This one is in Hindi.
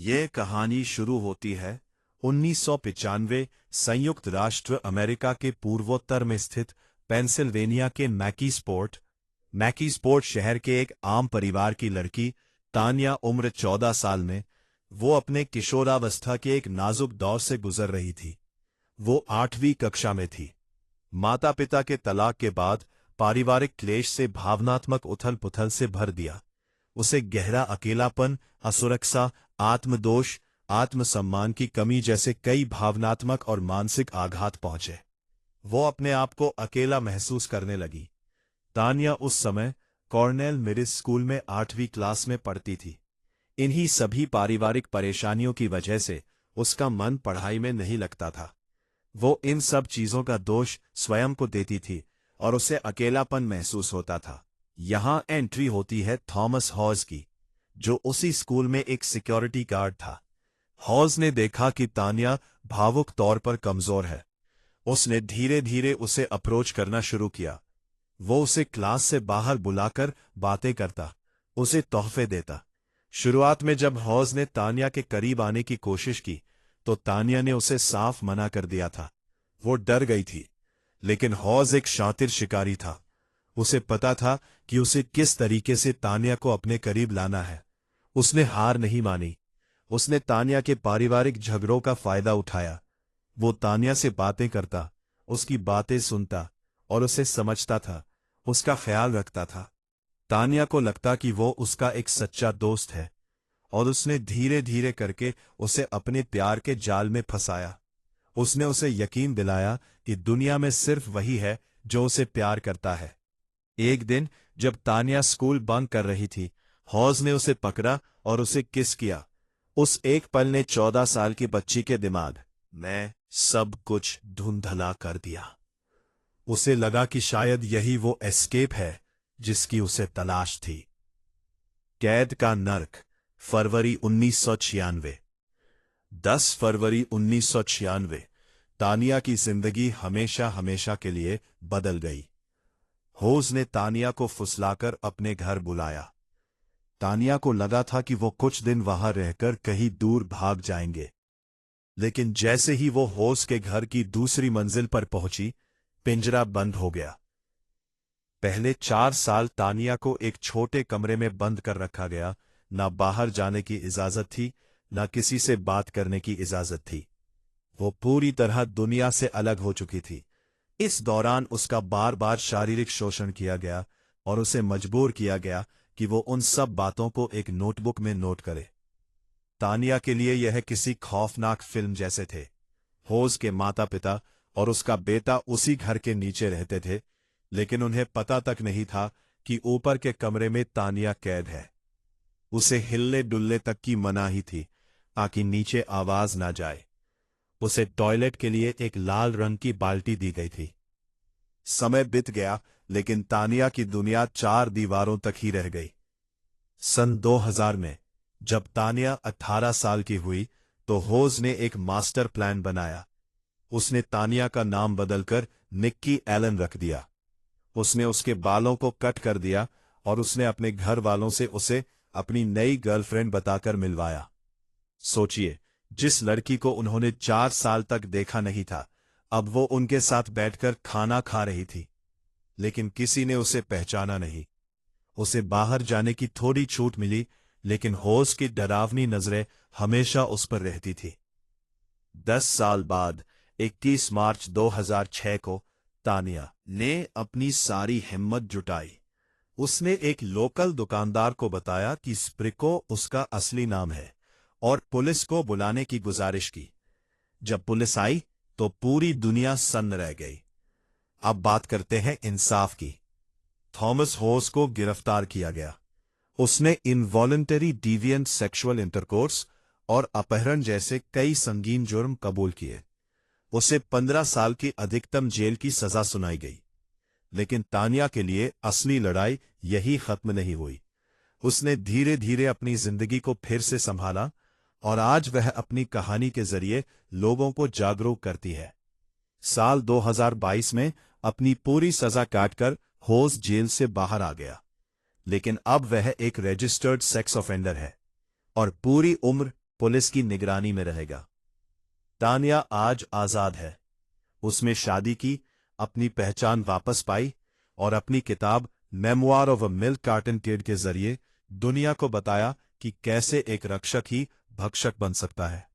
ये कहानी शुरू होती है 1995 संयुक्त राष्ट्र अमेरिका के पूर्वोत्तर में स्थित पेंसिल्वेनिया के मैकीस्पोर्ट शहर के एक आम परिवार की लड़की तान्या उम्र 14 साल में वो अपने किशोरावस्था के एक नाजुक दौर से गुजर रही थी। वो 8वीं कक्षा में थी। माता पिता के तलाक के बाद पारिवारिक क्लेश से भावनात्मक उथल पुथल से भर दिया। उसे गहरा अकेलापन, असुरक्षा, आत्मदोष, आत्मसम्मान की कमी जैसे कई भावनात्मक और मानसिक आघात पहुंचे। वो अपने आप को अकेला महसूस करने लगी। तान्या उस समय कॉर्नेल मिडिल स्कूल में 8वीं क्लास में पढ़ती थी। इन्हीं सभी पारिवारिक परेशानियों की वजह से उसका मन पढ़ाई में नहीं लगता था। वो इन सब चीजों का दोष स्वयं को देती थी और उसे अकेलापन महसूस होता था। यहां एंट्री होती है थॉमस हॉज की, जो उसी स्कूल में एक सिक्योरिटी गार्ड था। हॉज ने देखा कि तान्या भावुक तौर पर कमजोर है। उसने धीरे धीरे उसे अप्रोच करना शुरू किया। वो उसे क्लास से बाहर बुलाकर बातें करता, उसे तोहफे देता। शुरुआत में जब हॉज ने तान्या के करीब आने की कोशिश की तो तान्या ने उसे साफ मना कर दिया था। वो डर गई थी, लेकिन हॉज एक शातिर शिकारी था। उसे पता था कि उसे किस तरीके से तान्या को अपने करीब लाना है। उसने हार नहीं मानी। उसने तान्या के पारिवारिक झगड़ों का फायदा उठाया। वो तान्या से बातें करता, उसकी बातें सुनता और उसे समझता था, उसका ख्याल रखता था। तान्या को लगता कि वो उसका एक सच्चा दोस्त है और उसने धीरे धीरे करके उसे अपने प्यार के जाल में फंसाया। उसने उसे यकीन दिलाया कि दुनिया में सिर्फ वही है जो उसे प्यार करता है। एक दिन जब तान्या स्कूल बंक कर रही थी, हॉज ने उसे पकड़ा और उसे किस किया। उस एक पल ने 14 साल की बच्ची के दिमाग में सब कुछ धुंधला कर दिया। उसे लगा कि शायद यही वो एस्केप है जिसकी उसे तलाश थी। कैद का नर्क, फरवरी 1996। 10 फरवरी 1996 तानिया की जिंदगी हमेशा हमेशा के लिए बदल गई। होज ने तानिया को फुसलाकर अपने घर बुलाया। तानिया को लगा था कि वो कुछ दिन वहां रहकर कहीं दूर भाग जाएंगे, लेकिन जैसे ही वो होज के घर की दूसरी मंजिल पर पहुंची, पिंजरा बंद हो गया। पहले 4 साल तानिया को एक छोटे कमरे में बंद कर रखा गया। ना बाहर जाने की इजाजत थी, ना किसी से बात करने की इजाजत थी। वो पूरी तरह दुनिया से अलग हो चुकी थी। इस दौरान उसका बार बार शारीरिक शोषण किया गया और उसे मजबूर किया गया कि वो उन सब बातों को एक नोटबुक में नोट करे। तानिया के लिए यह किसी खौफनाक फिल्म जैसे थे। होज के माता पिता और उसका बेटा उसी घर के नीचे रहते थे, लेकिन उन्हें पता तक नहीं था कि ऊपर के कमरे में तानिया कैद है। उसे हिलने डुलने तक की मनाही थी ताकि नीचे आवाज ना जाए। उसे टॉयलेट के लिए एक लाल रंग की बाल्टी दी गई थी। समय बीत गया, लेकिन तानिया की दुनिया 4 दीवारों तक ही रह गई। सन 2000 में जब तानिया 18 साल की हुई तो होज ने एक मास्टर प्लान बनाया। उसने तानिया का नाम बदलकर निक्की एलन रख दिया। उसने उसके बालों को कट कर दिया और उसने अपने घर वालों से उसे अपनी नई गर्लफ्रेंड बताकर मिलवाया। सोचिए, जिस लड़की को उन्होंने 4 साल तक देखा नहीं था, अब वो उनके साथ बैठकर खाना खा रही थी, लेकिन किसी ने उसे पहचाना नहीं। उसे बाहर जाने की थोड़ी छूट मिली, लेकिन होज की डरावनी नजरें हमेशा उस पर रहती थी। 10 साल बाद 21 मार्च 2006 को तानिया ने अपनी सारी हिम्मत जुटाई। उसने एक लोकल दुकानदार को बताया कि स्प्रिको उसका असली नाम है और पुलिस को बुलाने की गुजारिश की। जब पुलिस आई तो पूरी दुनिया सन्न रह गई। अब बात करते हैं इंसाफ की। थॉमस होज को गिरफ्तार किया गया। उसने इनवॉलंटरी डिविएंट सेक्सुअल इंटरकोर्स और अपहरण जैसे कई संगीन जुर्म कबूल किए। उसे 15 साल की अधिकतम जेल की सजा सुनाई गई। लेकिन तानिया के लिए असली लड़ाई यही खत्म नहीं हुई। उसने धीरे धीरे अपनी जिंदगी को फिर से संभाला और आज वह अपनी कहानी के जरिए लोगों को जागरूक करती है। साल 2022 में अपनी पूरी सजा काटकर होज जेल से बाहर आ गया, लेकिन अब वह एक रजिस्टर्ड सेक्स ऑफेंडर है और पूरी उम्र पुलिस की निगरानी में रहेगा। तान्या आज आजाद है। उसमें शादी की, अपनी पहचान वापस पाई और अपनी किताब memoir of a milk carton kid के जरिए दुनिया को बताया कि कैसे एक रक्षक ही भक्षक बन सकता है।